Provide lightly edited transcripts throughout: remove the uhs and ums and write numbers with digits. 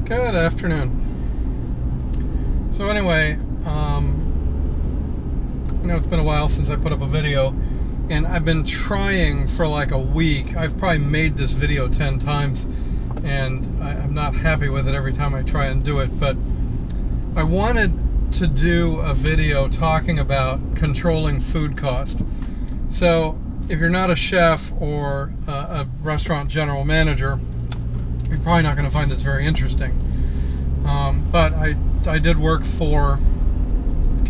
Good afternoon. So anyway, it's been a while since I put up a video, and I've been trying for like a week. I've probably made this video 10 times, and I'm not happy with it every time I try and do it, but I wanted to do a video talking about controlling food cost. So if you're not a chef or a restaurant general manager, you're probably not going to find this very interesting. But I did work for,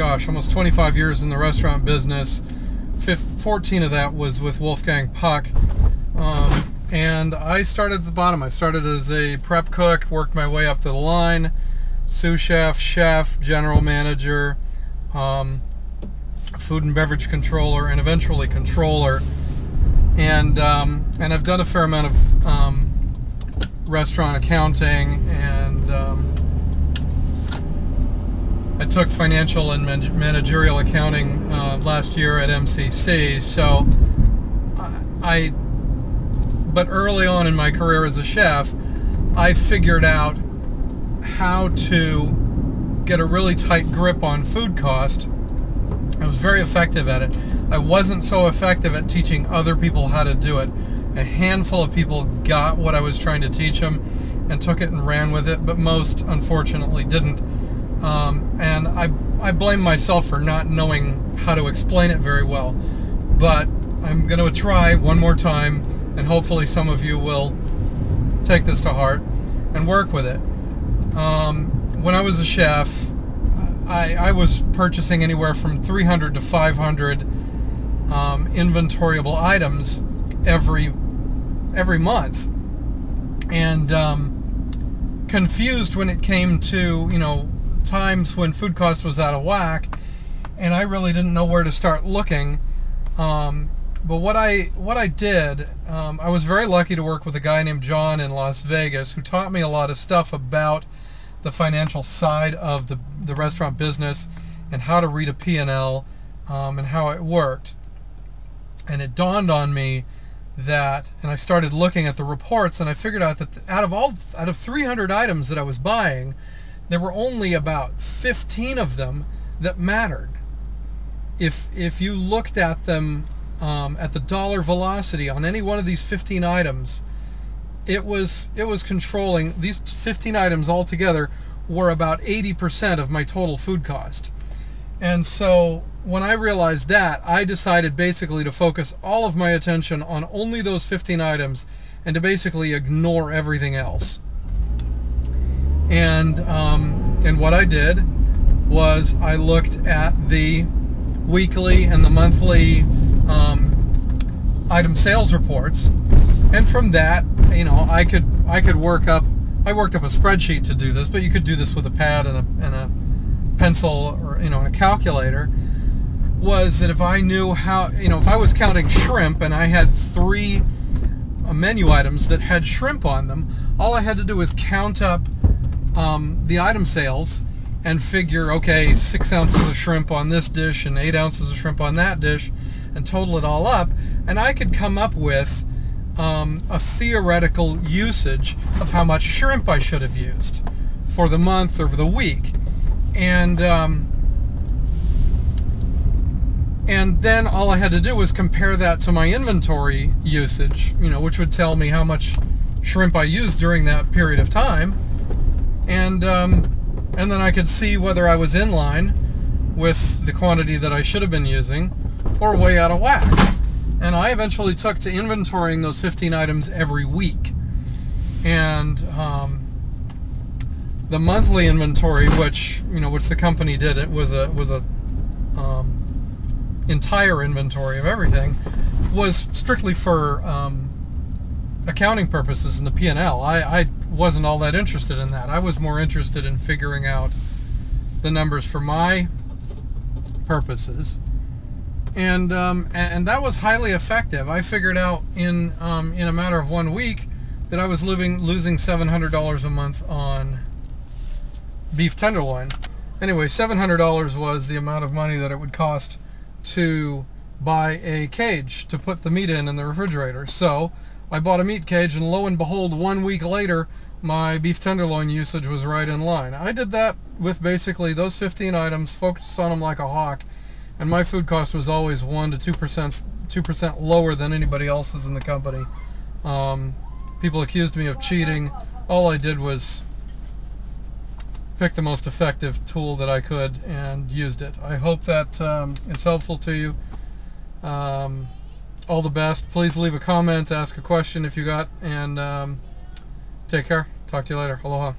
almost 25 years in the restaurant business. 14 of that was with Wolfgang Puck. And I started at the bottom. I started as a prep cook, worked my way up to the line, sous chef, chef, general manager, food and beverage controller, and eventually controller. And I've done a fair amount of restaurant accounting, and I took financial and managerial accounting last year at MCC. So but early on in my career as a chef, I figured out how to get a really tight grip on food cost. I was very effective at it. I wasn't so effective at teaching other people how to do it. A handful of people got what I was trying to teach them and took it and ran with it, but most, unfortunately, didn't. And I blame myself for not knowing how to explain it very well. But I'm going to try one more time, and hopefully some of you will take this to heart and work with it. When I was a chef, I was purchasing anywhere from 300 to 500 inventoriable items every month, and confused when it came to times when food cost was out of whack, and I really didn't know where to start looking. But what I did, I was very lucky to work with a guy named John in Las Vegas, who taught me a lot of stuff about the financial side of the restaurant business and how to read a P&L, and how it worked. And it dawned on me that, and I started looking at the reports, and I figured out that out of 300 items that I was buying, there were only about 15 of them that mattered. If you looked at them at the dollar velocity on any one of these 15 items, it was controlling. These 15 items altogether were about 80% of my total food cost. And so when I realized that, I decided basically to focus all of my attention on only those 15 items and to basically ignore everything else. And what I did was I looked at the weekly and the monthly item sales reports, and from that, I could work up. I worked up a spreadsheet to do this, but you could do this with a pad and a pencil, or a calculator. Was that if I knew how, if I was counting shrimp and I had 3 menu items that had shrimp on them, all I had to do was count up the item sales and figure, okay, 6 ounces of shrimp on this dish and 8 ounces of shrimp on that dish, and total it all up, and I could come up with a theoretical usage of how much shrimp I should have used for the month or for the week. And then all I had to do was compare that to my inventory usage, which would tell me how much shrimp I used during that period of time. And then I could see whether I was in line with the quantity that I should have been using or way out of whack. And I eventually took to inventorying those 15 items every week. And the monthly inventory, which the company did, it was a entire inventory of everything, was strictly for accounting purposes in the P&L. I wasn't all that interested in that. I was more interested in figuring out the numbers for my purposes, and that was highly effective. I figured out in a matter of 1 week that I was losing $700 a month on beef tenderloin. Anyway, $700 was the amount of money that it would cost to buy a cage to put the meat in the refrigerator. So I bought a meat cage, and lo and behold, 1 week later, my beef tenderloin usage was right in line. I did that with basically those 15 items, focused on them like a hawk, and my food cost was always 1 to 2% lower than anybody else's in the company. People accused me of cheating. All I did was pick the most effective tool that I could and used it. I hope that is helpful to you. All the best. Please leave a comment, ask a question if you got, and take care. Talk to you later. Aloha.